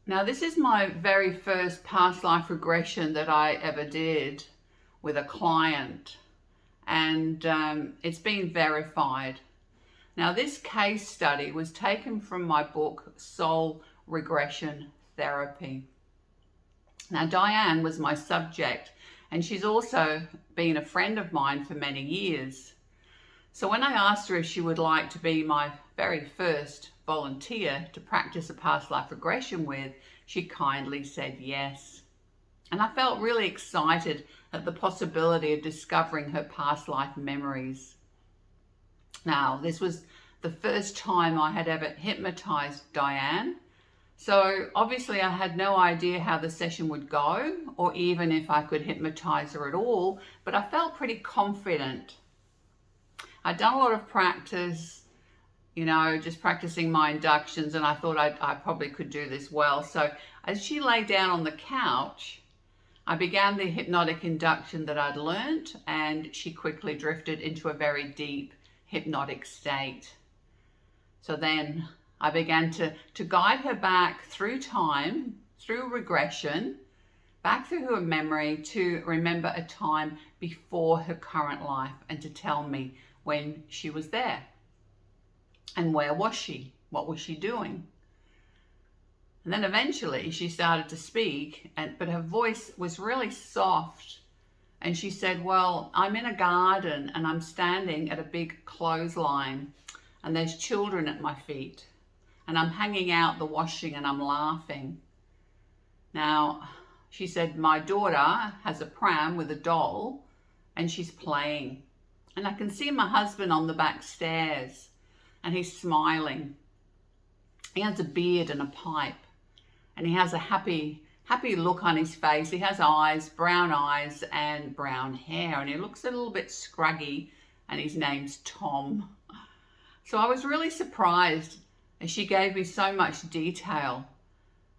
Now, this is my very first past life regression that I ever did with a client, and it's been verified. Now, this case study was taken from my book, Regression Therapy. Now, Diane was my subject, and she's also been a friend of mine for many years. So when I asked her if she would like to be my very first volunteer to practice a past life regression with, she kindly said yes. And I felt really excited at the possibility of discovering her past life memories. Now, this was the first time I had ever hypnotized Diane. So obviously I had no idea how the session would go, or even if I could hypnotize her at all, but I felt pretty confident. I'd done a lot of practice, just practicing my inductions, and I thought I probably could do this well. So as she lay down on the couch, I began the hypnotic induction that I'd learnt, and she quickly drifted into a very deep hypnotic state. So then I began to guide her back through time, through regression, back through her memory to remember a time before her current life and to tell me when she was there. And where was she? What was she doing? And then eventually she started to speak, but her voice was really soft. And she said, well, I'm in a garden and I'm standing at a big clothesline and there's children at my feet. And I'm hanging out the washing and I'm laughing. Now, she said, my daughter has a pram with a doll and she's playing. And I can see my husband on the back stairs and he's smiling. He has a beard and a pipe and he has a happy look on his face. He has brown eyes and brown hair, and he looks a little bit scraggy, and his name's Tom. So I was really surprised as she gave me so much detail.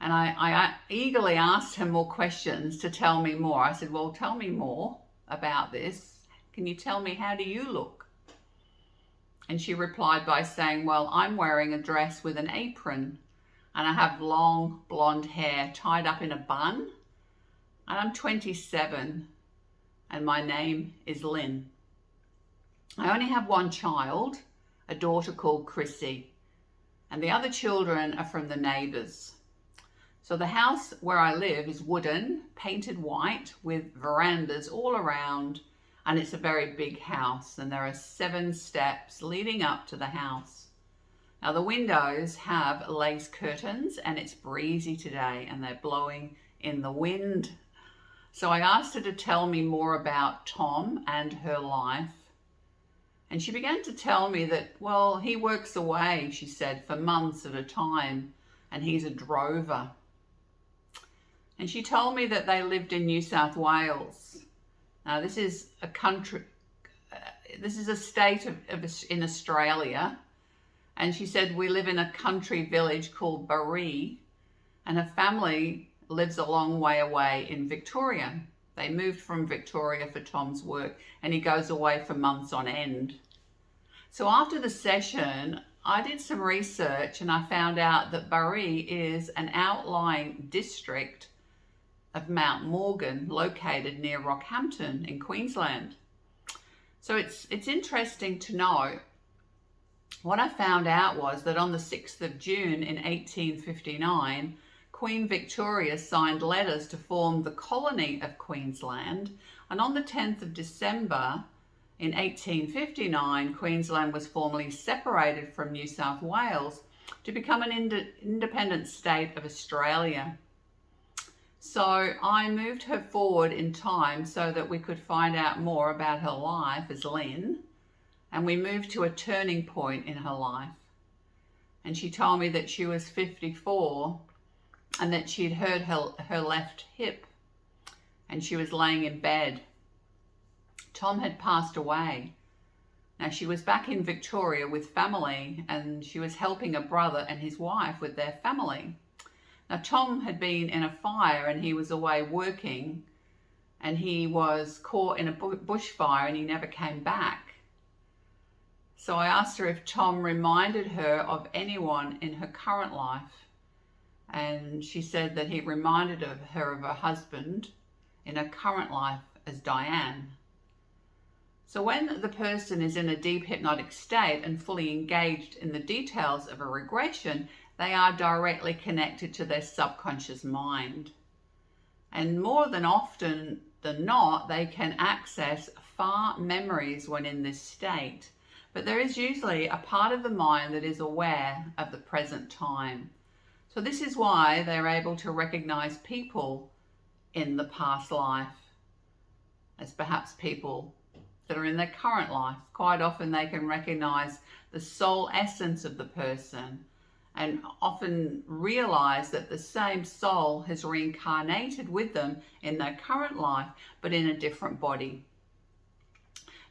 And I eagerly asked her more questions to tell me more. I said, well, tell me more about this. Can you tell me, how do you look? And she replied by saying, well, I'm wearing a dress with an apron and I have long blonde hair tied up in a bun. And I'm 27 and my name is Lynn. I only have one child, a daughter called Chrissy, and the other children are from the neighbors. So the house where I live is wooden, painted white with verandas all around, and it's a very big house, and there are 7 steps leading up to the house. Now the windows have lace curtains and it's breezy today and they're blowing in the wind. So I asked her to tell me more about Tom and her life. And she began to tell me that, well, he works away, she said, for months at a time, and he's a drover. And she told me that they lived in New South Wales. Now this is a country, this is a state in Australia. And she said, we live in a country village called Barrie, and her family lives a long way away in Victoria. They moved from Victoria for Tom's work, and he goes away for months on end. So after the session, I did some research and I found out that Barrie is an outlying district of Mount Morgan, located near Rockhampton in Queensland. So it's interesting to know. What I found out was that on the 6th of June in 1859, Queen Victoria signed letters to form the colony of Queensland, and on the 10th of December in 1859, Queensland was formally separated from New South Wales to become an independent state of Australia. So I moved her forward in time so that we could find out more about her life as Lynn, and we moved to a turning point in her life. And she told me that she was 54 and that she'd hurt her left hip and she was laying in bed. Tom had passed away. Now she was back in Victoria with family and she was helping a brother and his wife with their family. Now Tom had been in a fire and he was away working, and he was caught in a bushfire and he never came back. So I asked her if Tom reminded her of anyone in her current life. and she said that he reminded her of her husband in her current life as Diane. So when the person is in a deep hypnotic state and fully engaged in the details of a regression, they are directly connected to their subconscious mind. And more than often than not, they can access far memories when in this state. But there is usually a part of the mind that is aware of the present time. So this is why they're able to recognize people in the past life as perhaps people that are in their current life. Quite often they can recognize the soul essence of the person and often realize that the same soul has reincarnated with them in their current life, but in a different body.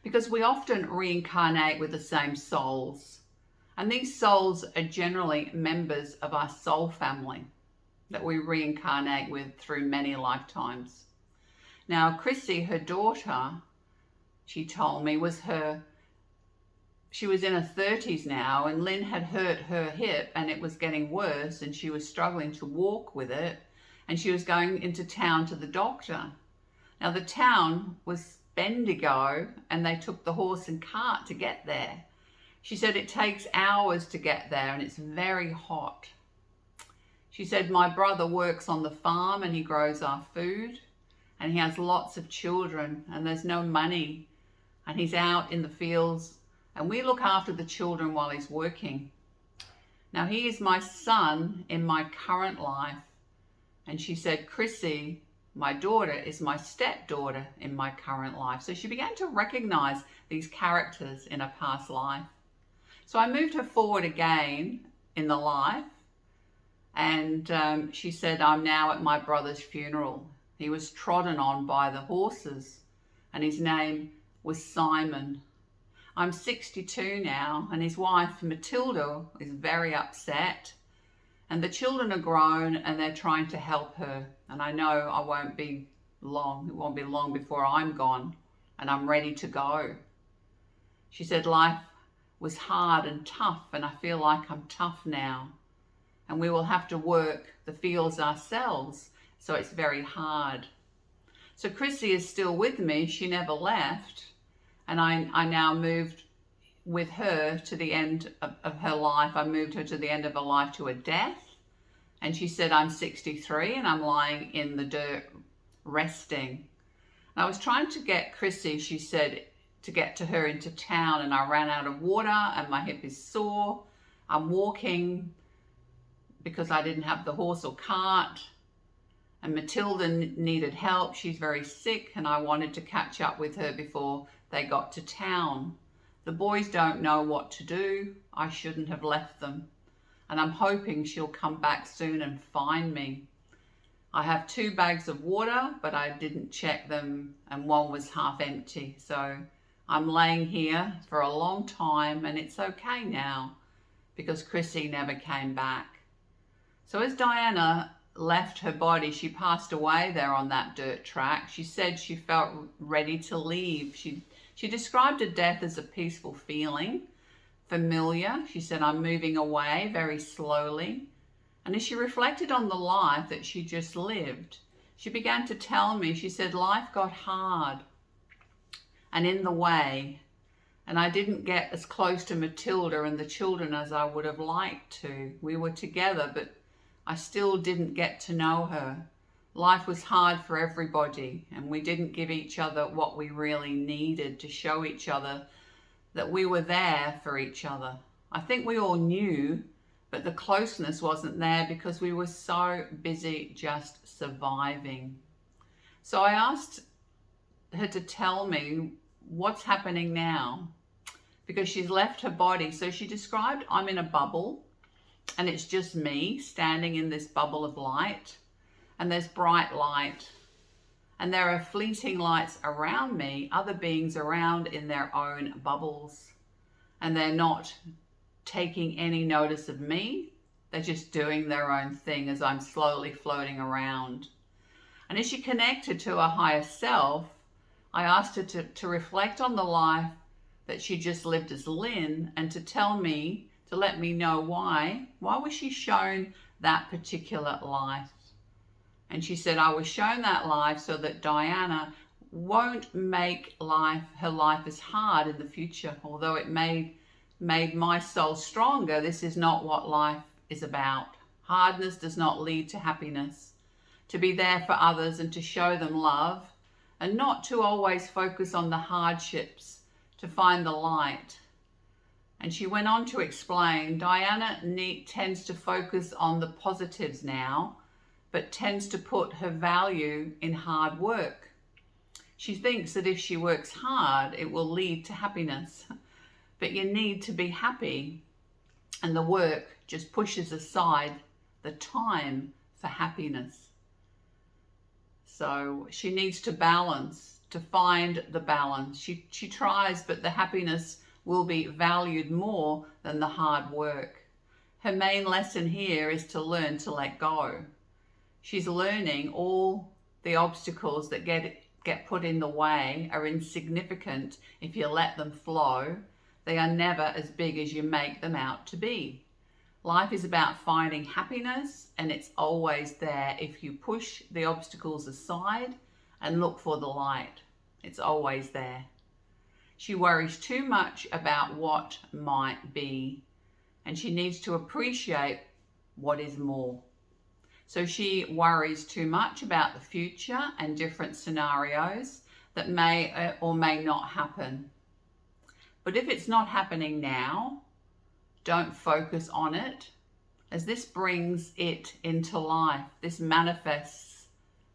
Because we often reincarnate with the same souls. And these souls are generally members of our soul family that we reincarnate with through many lifetimes. Now, Chrissy, her daughter, she told me, she was in her 30s now, and Lynn had hurt her hip and it was getting worse and she was struggling to walk with it, and she was going into town to the doctor. Now, the town was Bendigo and they took the horse and cart to get there. She said it takes hours to get there and it's very hot. She said, my brother works on the farm and he grows our food, and he has lots of children and there's no money, and he's out in the fields and we look after the children while he's working. Now, he is my son in my current life. And she said, Chrissy, my daughter, is my stepdaughter in my current life. So she began to recognize these characters in a past life. So I moved her forward again in the life, and she said, I'm now at my brother's funeral. He was trodden on by the horses and his name was Simon. I'm 62 now, and his wife Matilda is very upset, and the children are grown and they're trying to help her. And I know I won't be long. It won't be long before I'm gone and I'm ready to go. She said life was hard and tough, and I feel like I'm tough now, and we will have to work the fields ourselves, so it's very hard. So Chrissy is still with me. She never left. And I now moved with her to the end of her life. I moved her to the end of her life, to a death. And she said, I'm 63 and I'm lying in the dirt resting. And I was trying to get Chrissy, she said, to get to her into town, and I ran out of water and my hip is sore. I'm walking because I didn't have the horse or cart. And Matilda needed help. She's very sick and I wanted to catch up with her before they got to town. The boys don't know what to do. I shouldn't have left them. And I'm hoping she'll come back soon and find me. I have 2 bags of water, but I didn't check them and one was half empty. So I'm laying here for a long time, and it's okay now because Chrissy never came back. So as Diana left her body, she passed away there on that dirt track. She said she felt ready to leave. She described a death as a peaceful feeling, familiar. She said, I'm moving away very slowly. And as she reflected on the life that she just lived, she began to tell me, she said, life got hard and in the way, and I didn't get as close to Matilda and the children as I would have liked to. We were together, but I still didn't get to know her. Life was hard for everybody, and we didn't give each other what we really needed to show each other that we were there for each other. I think we all knew, but the closeness wasn't there because we were so busy just surviving. So I asked her to tell me what's happening now, because she's left her body. So she described, I'm in a bubble, and it's just me standing in this bubble of light, and there's bright light, and there are fleeting lights around me, other beings around in their own bubbles, and they're not taking any notice of me. They're just doing their own thing as I'm slowly floating around. And as she connected to her higher self, I asked her to reflect on the life that she just lived as Lynn, and to tell me, to let me know why was she shown that particular life. And she said, I was shown that life so that Diana won't make her life as hard in the future. Although it made my soul stronger, this is not what life is about. Hardness does not lead to happiness. To be there for others and to show them love, and not to always focus on the hardships, to find the light. And she went on to explain, Diana tends to focus on the positives now, but tends to put her value in hard work. She thinks that if she works hard, it will lead to happiness. But you need to be happy, and the work just pushes aside the time for happiness. So she needs to balance, to find the balance. She tries, but the happiness will be valued more than the hard work. Her main lesson here is to learn to let go. She's learning all the obstacles that get put in the way are insignificant if you let them flow. They are never as big as you make them out to be. Life is about finding happiness, and it's always there if you push the obstacles aside and look for the light. It's always there. She worries too much about what might be, and she needs to appreciate what is more. So she worries too much about the future and different scenarios that may or may not happen. But if it's not happening now, don't focus on it, as this brings it into life. This manifests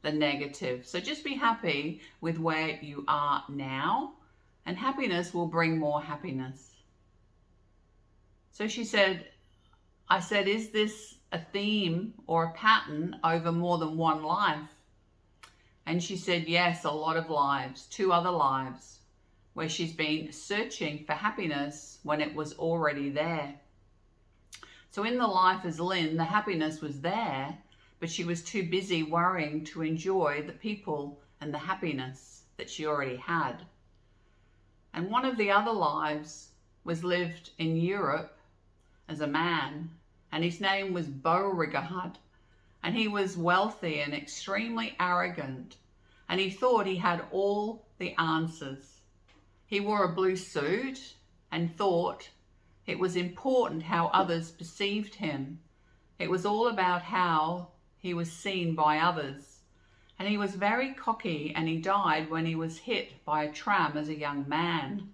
the negative. So just be happy with where you are now, and happiness will bring more happiness. So she said, I said, is this a theme or a pattern over more than one life? And she said, yes, a lot of lives, 2 other lives, where she's been searching for happiness when it was already there. So in the life as Lynn, the happiness was there, but she was too busy worrying to enjoy the people and the happiness that she already had. And one of the other lives was lived in Europe as a man, and his name was Beauregard, and he was wealthy and extremely arrogant, and he thought he had all the answers. He wore a blue suit and thought it was important how others perceived him. It was all about how he was seen by others. And he was very cocky, and he died when he was hit by a tram as a young man.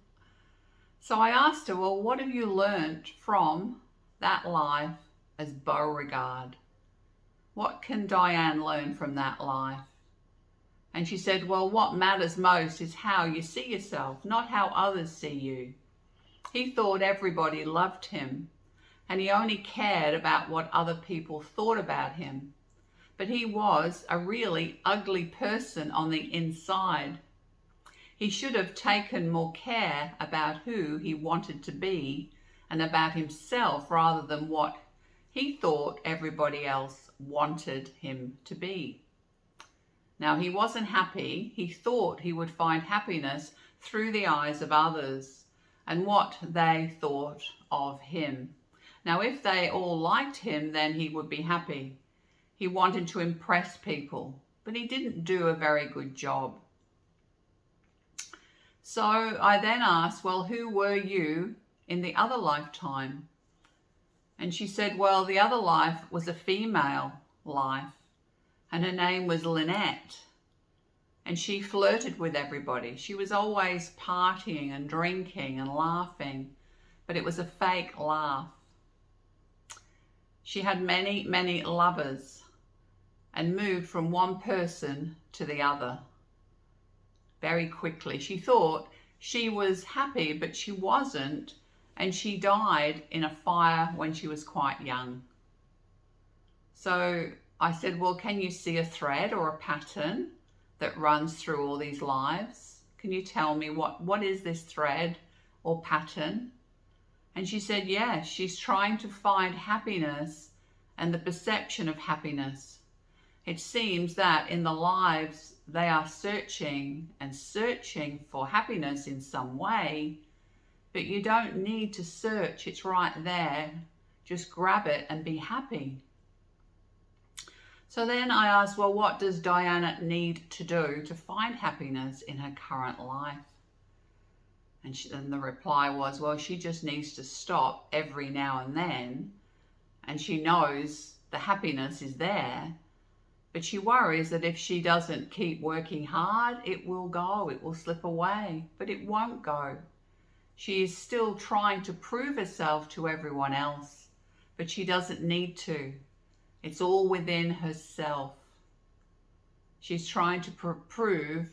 So I asked her, well, what have you learnt from that life as Beauregard? What can Diane learn from that life? And she said, well, what matters most is how you see yourself, not how others see you. He thought everybody loved him, and he only cared about what other people thought about him. But he was a really ugly person on the inside. He should have taken more care about who he wanted to be and about himself rather than what he thought everybody else wanted him to be. Now, he wasn't happy. He thought he would find happiness through the eyes of others and what they thought of him. Now, if they all liked him, then he would be happy. He wanted to impress people, but he didn't do a very good job. So I then asked, well, who were you in the other lifetime? And she said, well, the other life was a female life, and her name was Lynette. And she flirted with everybody. She was always partying and drinking and laughing, but it was a fake laugh. She had many, many lovers and moved from one person to the other very quickly. She thought she was happy, but she wasn't, and she died in a fire when she was quite young. So I said, well, can you see a thread or a pattern that runs through all these lives? Can you tell me what is this thread or pattern? And she said, yes, she's trying to find happiness and the perception of happiness. It seems that in the lives they are searching and searching for happiness in some way, but you don't need to search. It's right there. Just grab it and be happy. So then I asked, well, what does Diana need to do to find happiness in her current life? And the reply was, well, she just needs to stop every now and then, and she knows the happiness is there, but she worries that if she doesn't keep working hard, it will go, it will slip away, but it won't go. She is still trying to prove herself to everyone else, but she doesn't need to. It's all within herself. She's trying to prove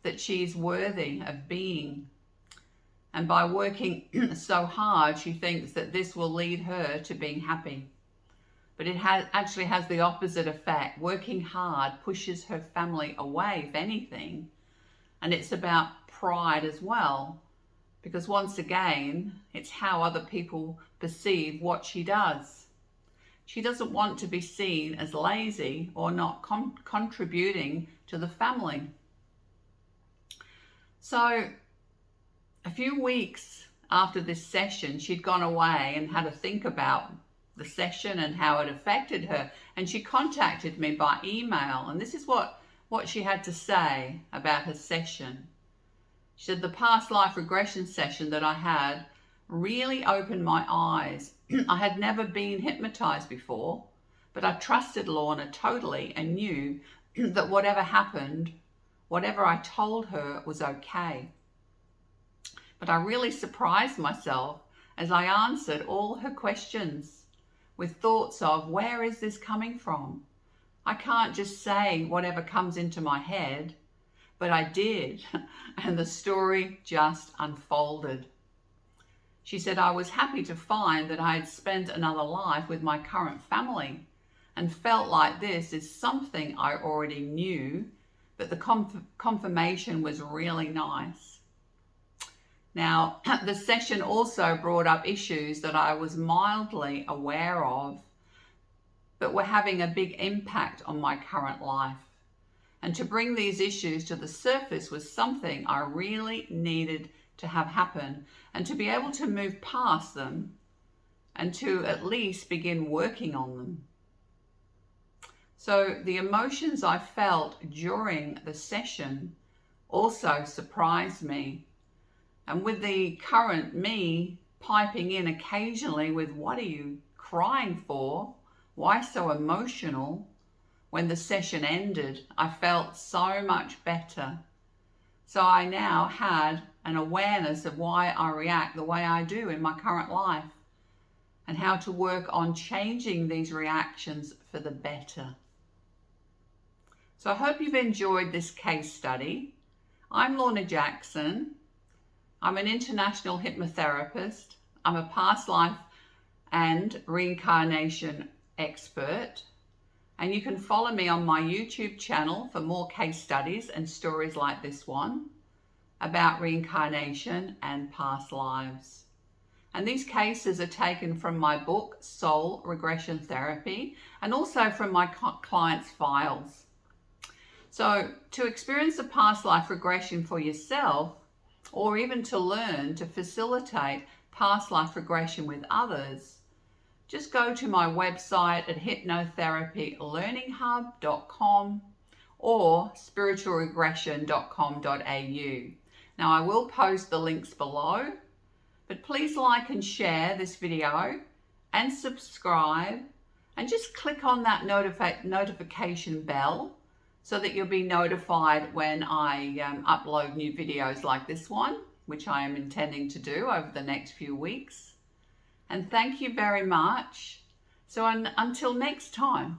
that she's worthy of being. And by working so hard, she thinks that this will lead her to being happy. But it actually has the opposite effect. Working hard pushes her family away, if anything. And it's about pride as well. Because once again, it's how other people perceive what she does. She doesn't want to be seen as lazy or not contributing to the family. So a few weeks after this session, she'd gone away and had to think about the session and how it affected her. And she contacted me by email. And this is what she had to say about her session. She said, the past life regression session that I had really opened my eyes. I had never been hypnotized before, but I trusted Lorna totally and knew that whatever happened, whatever I told her was okay. But I really surprised myself as I answered all her questions with thoughts of, where is this coming from? I can't just say whatever comes into my head, but I did, and the story just unfolded. She said, I was happy to find that I had spent another life with my current family and felt like this is something I already knew, but the confirmation was really nice. Now, the session also brought up issues that I was mildly aware of, but were having a big impact on my current life. And to bring these issues to the surface was something I really needed to have happen, and to be able to move past them and to at least begin working on them. So the emotions I felt during the session also surprised me. And with the current me piping in occasionally with, what are you crying for? Why so emotional? When the session ended, I felt so much better. So I now had an awareness of why I react the way I do in my current life, and how to work on changing these reactions for the better. So I hope you've enjoyed this case study. I'm Lorna Jackson. I'm an international hypnotherapist. I'm a past life and reincarnation expert. And you can follow me on my YouTube channel for more case studies and stories like this one about reincarnation and past lives. And these cases are taken from my book, Soul Regression Therapy, and also from my clients' files. So to experience a past life regression for yourself, or even to learn to facilitate past life regression with others, just go to my website at hypnotherapylearninghub.com or spiritualregression.com.au. Now I will post the links below, but please like and share this video and subscribe, and just click on that notification bell so that you'll be notified when I upload new videos like this one, which I am intending to do over the next few weeks. And thank you very much. So until next time.